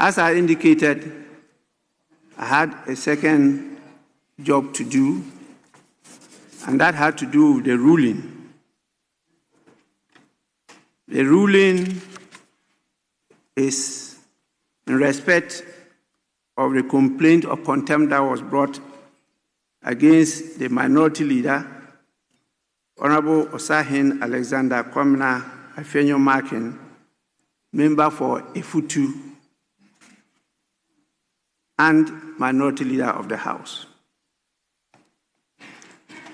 As I indicated, I had a second job to do, and that had to do with the ruling. The ruling is in respect of the complaint of contempt that was brought against the minority leader, Honorable Osahin Alexander Kwamina Afenyo-Markin, member for Efutu and minority leader of the House.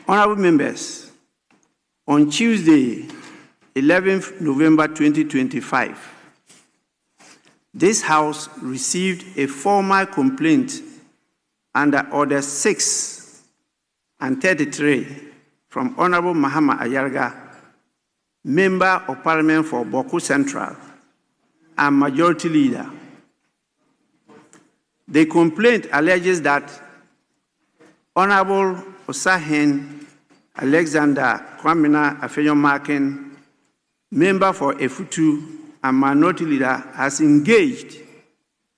Honorable members, on Tuesday, 11th November 2025, this House received a formal complaint under Order 6 and 33 from Honorable Mahama Ayarga, Member of Parliament for Boku Central and Majority Leader. The complaint alleges that Honorable Osahin Alexander Kwamina Afenyo-Markin, Member for Efutu and Minority Leader, has engaged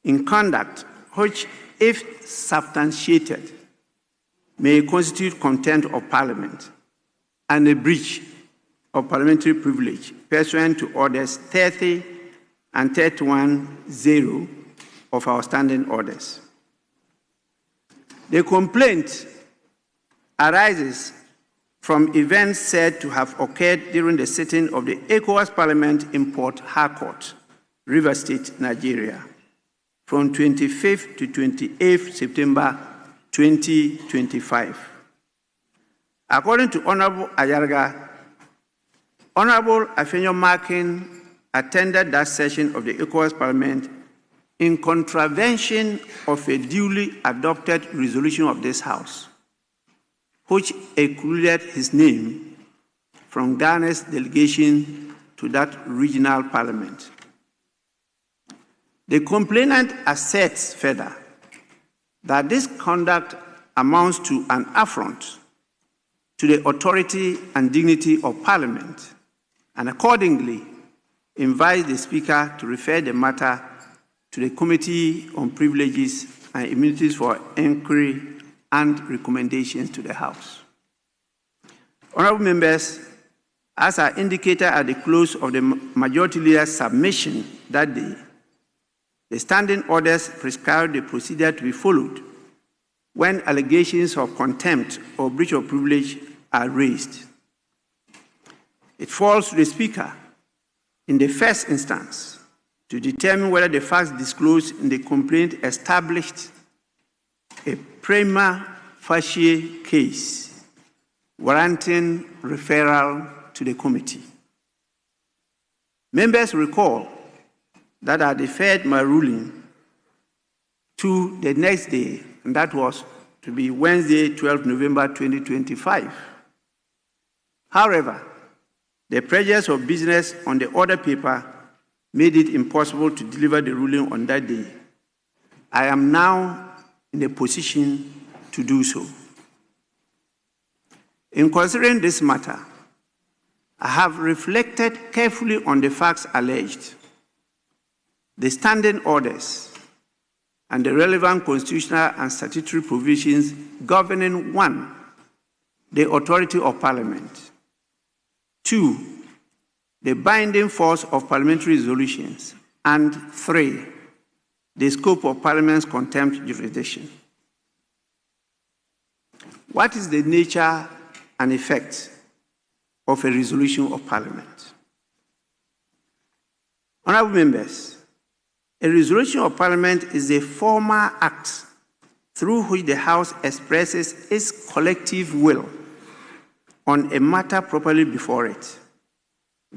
in conduct which, if substantiated, may constitute contempt of Parliament and a breach of parliamentary privilege pursuant to Orders 30 and 31-0 of our standing orders. The complaint arises from events said to have occurred during the sitting of the ECOWAS Parliament in Port Harcourt, Rivers State, Nigeria, from 25th to 28th September 2025. According to Honorable Ayarga, Honorable Afenyo-Markin attended that session of the ECOWAS Parliament in contravention of a duly adopted resolution of this House, which excluded his name from Ghana's delegation to that regional parliament. The complainant asserts further that this conduct amounts to an affront to the authority and dignity of Parliament, and accordingly invites the Speaker to refer the matter to the Committee on Privileges and Immunities for inquiry and recommendations to the House. Honorable members, as I indicated at the close of the Majority Leader's submission that day, the standing orders prescribe the procedure to be followed when allegations of contempt or breach of privilege are raised. It falls to the Speaker, in the first instance, to determine whether the facts disclosed in the complaint established a prima facie case warranting referral to the committee. Members recall that I deferred my ruling to the next day, and that was to be Wednesday, 12 November 2025. However, the pressures of business on the order paper made it impossible to deliver the ruling on that day. I am now in a position to do so. In considering this matter, I have reflected carefully on the facts alleged, the standing orders, and the relevant constitutional and statutory provisions governing 1, the authority of Parliament, 2, the binding force of parliamentary resolutions, and 3, the scope of Parliament's contempt jurisdiction. What is the nature and effect of a resolution of Parliament? Honorable members, a resolution of Parliament is a formal act through which the House expresses its collective will on a matter properly before it.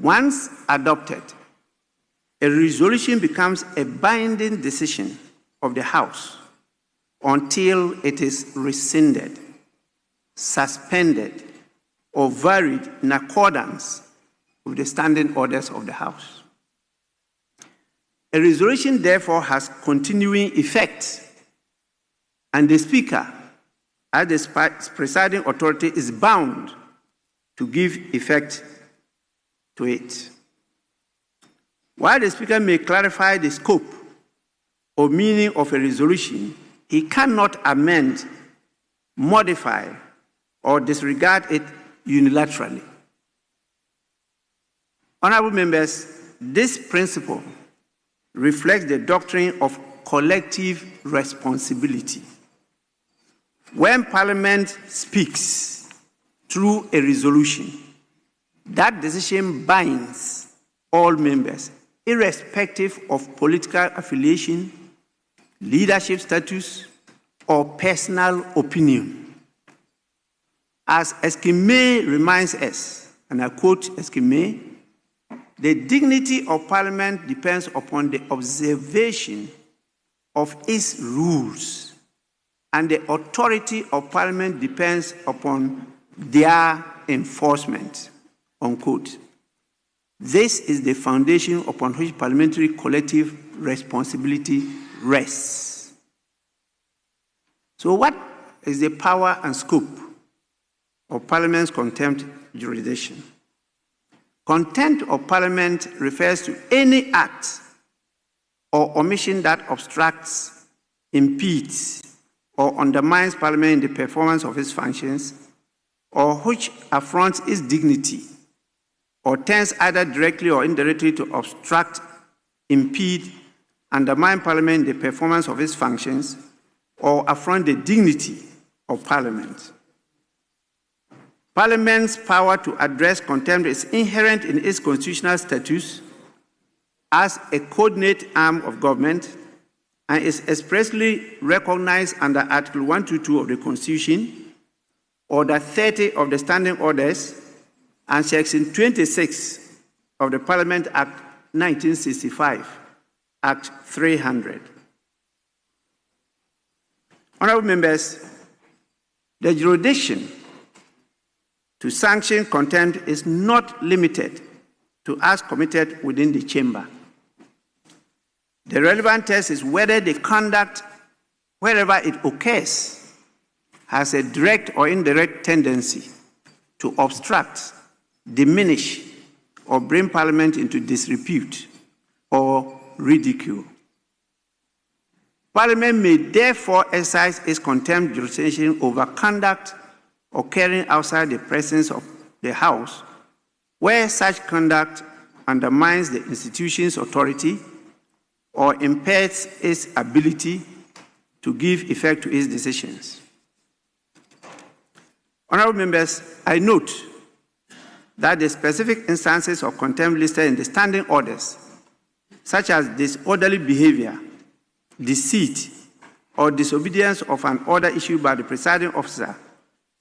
Once adopted, a resolution becomes a binding decision of the House until it is rescinded, suspended, or varied in accordance with the standing orders of the House. A resolution, therefore, has continuing effect, and the Speaker, as the presiding authority, is bound to give effect to it. While the Speaker may clarify the scope or meaning of a resolution, he cannot amend, modify, or disregard it unilaterally. Honorable members, this principle reflects the doctrine of collective responsibility. When Parliament speaks through a resolution, that decision binds all members, irrespective of political affiliation, leadership status, or personal opinion. As Eskime reminds us, and I quote Eskime, the dignity of Parliament depends upon the observation of its rules, and the authority of Parliament depends upon their enforcement, unquote. This is the foundation upon which parliamentary collective responsibility rests. So what is the power and scope of Parliament's contempt jurisdiction? Contempt of Parliament refers to any act or omission that obstructs, impedes, or undermines Parliament in the performance of its functions, or which affronts its dignity, or tends either directly or indirectly to obstruct, impede, undermine Parliament in the performance of its functions, or affront the dignity of Parliament. Parliament's power to address contempt is inherent in its constitutional status as a coordinate arm of government and is expressly recognized under Article 122 of the Constitution, Order 30 of the Standing Orders, and Section 26 of the Parliament Act 1965, Act 300. Honorable members, the jurisdiction to sanction contempt is not limited to acts committed within the chamber. The relevant test is whether the conduct, wherever it occurs, has a direct or indirect tendency to obstruct, diminish, or bring Parliament into disrepute or ridicule. Parliament may therefore exercise its contempt jurisdiction over conduct occurring outside the presence of the House, where such conduct undermines the institution's authority or impairs its ability to give effect to its decisions. Honorable members, I note that the specific instances of contempt listed in the standing orders, such as disorderly behavior, deceit, or disobedience of an order issued by the presiding officer,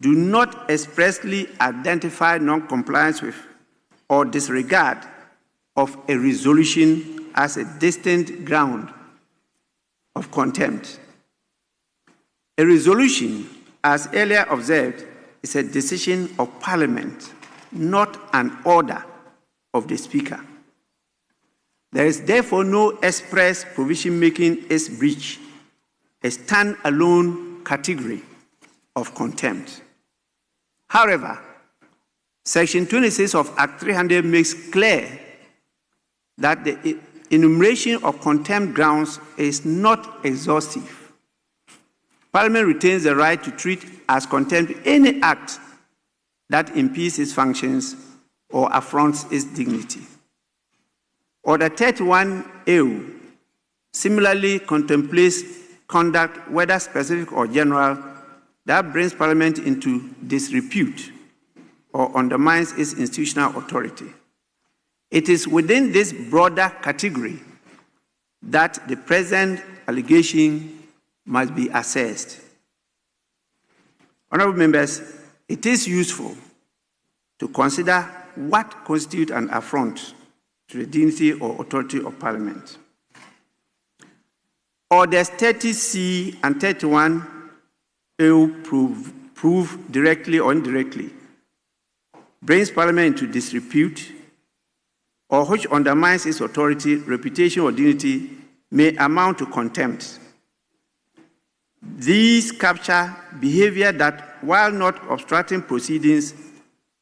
do not expressly identify non-compliance with or disregard of a resolution as a distinct ground of contempt. A resolution, as earlier observed, is a decision of Parliament, not an order of the Speaker. There is therefore no express provision making its breach a stand-alone category of contempt. However, Section 26 of Act 300 makes clear that the enumeration of contempt grounds is not exhaustive. Parliament retains the right to treat as contempt any act that impedes its functions or affronts its dignity. Order 31A similarly contemplates conduct, whether specific or general, that brings Parliament into disrepute or undermines its institutional authority. It is within this broader category that the present allegation must be assessed. Honorable members, it is useful to consider what constitutes an affront to the dignity or authority of Parliament. Orders 30C and 31A prove directly or indirectly brings Parliament into disrepute or which undermines its authority, reputation, or dignity may amount to contempt. These capture behavior that, while not obstructing proceedings,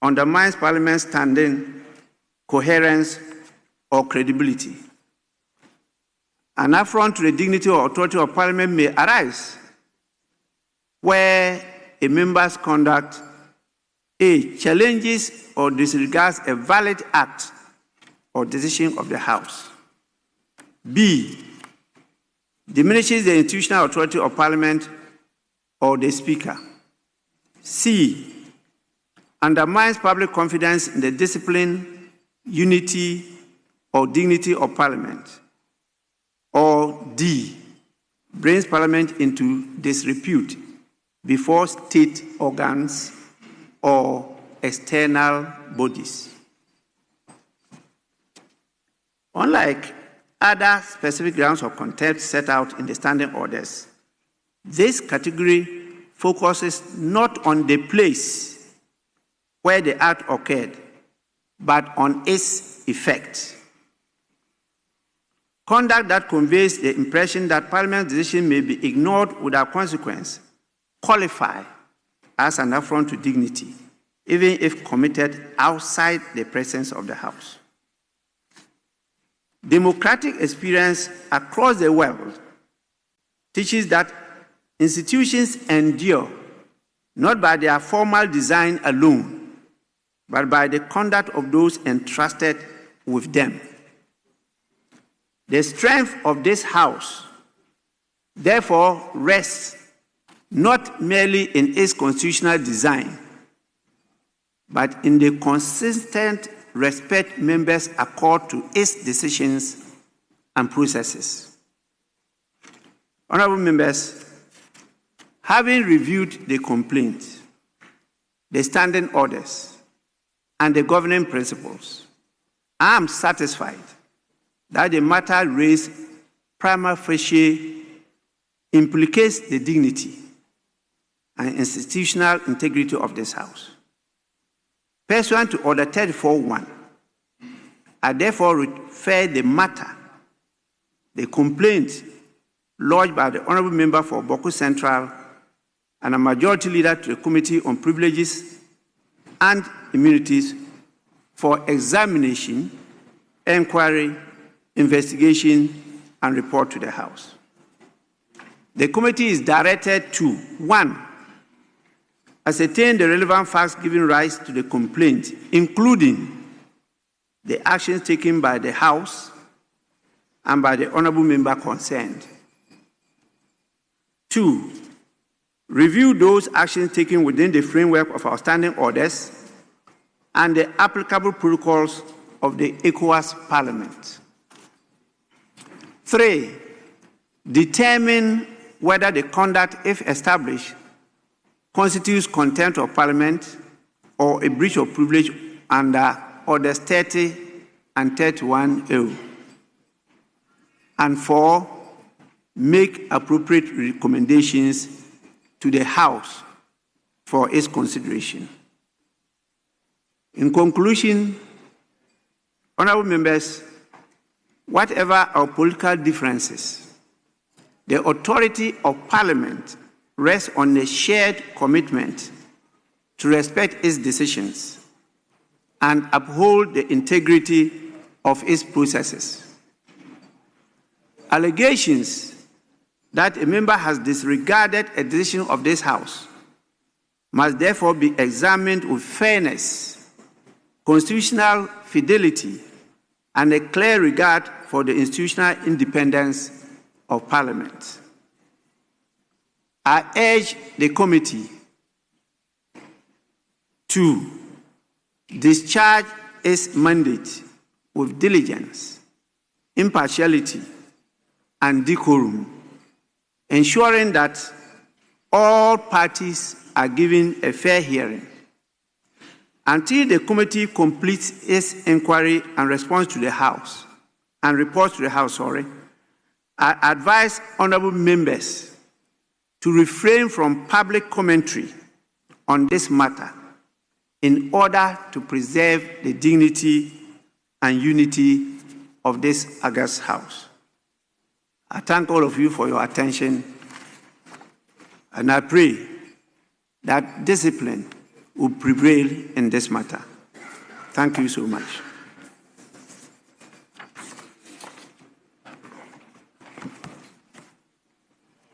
undermines Parliament's standing, coherence, or credibility. An affront to the dignity or authority of Parliament may arise where a member's conduct A. challenges or disregards a valid act or decision of the House. B. diminishes the institutional authority of Parliament or the Speaker. C. undermines public confidence in the discipline, unity, or dignity of Parliament. Or D. brings Parliament into disrepute before state organs or external bodies. Unlike other specific grounds of contempt set out in the standing orders, this category focuses not on the place where the act occurred, but on its effect. Conduct that conveys the impression that Parliament's decision may be ignored without consequence qualify as an affront to dignity, even if committed outside the presence of the House. Democratic experience across the world teaches that institutions endure not by their formal design alone, but by the conduct of those entrusted with them. The strength of this House, therefore, rests not merely in its constitutional design, but in the consistent respect members accord to its decisions and processes. Honorable members, having reviewed the complaint, the standing orders, and the governing principles, I am satisfied that the matter raised prima facie implicates the dignity and institutional integrity of this House. Pursuant to Order 34.1, I therefore refer the matter, the complaint lodged by the Honourable Member for Bawku Central and a majority leader to the Committee on Privileges and Immunities for examination, inquiry, investigation, and report to the House. The committee is directed to 1. ascertain the relevant facts giving rise to the complaint, including the actions taken by the House and by the Honourable Member concerned. 2. Review those actions taken within the framework of our standing orders and the applicable protocols of the ECOWAS Parliament. 3. Determine whether the conduct, if established, constitutes contempt of Parliament or a breach of privilege under Orders 30 and 31A. And 4. Make appropriate recommendations to the House for its consideration. In conclusion, honourable members, whatever our political differences, the authority of Parliament rests on a shared commitment to respect its decisions and uphold the integrity of its processes. Allegations that a member has disregarded a decision of this House must therefore be examined with fairness, constitutional fidelity, and a clear regard for the institutional independence of Parliament. I urge the committee to discharge its mandate with diligence, impartiality, and decorum, ensuring that all parties are given a fair hearing. Until the committee completes its inquiry and response to the House, and reports to the House, I advise honourable members to refrain from public commentary on this matter in order to preserve the dignity and unity of this august House. I thank all of you for your attention, and I pray that discipline will prevail in this matter. Thank you so much.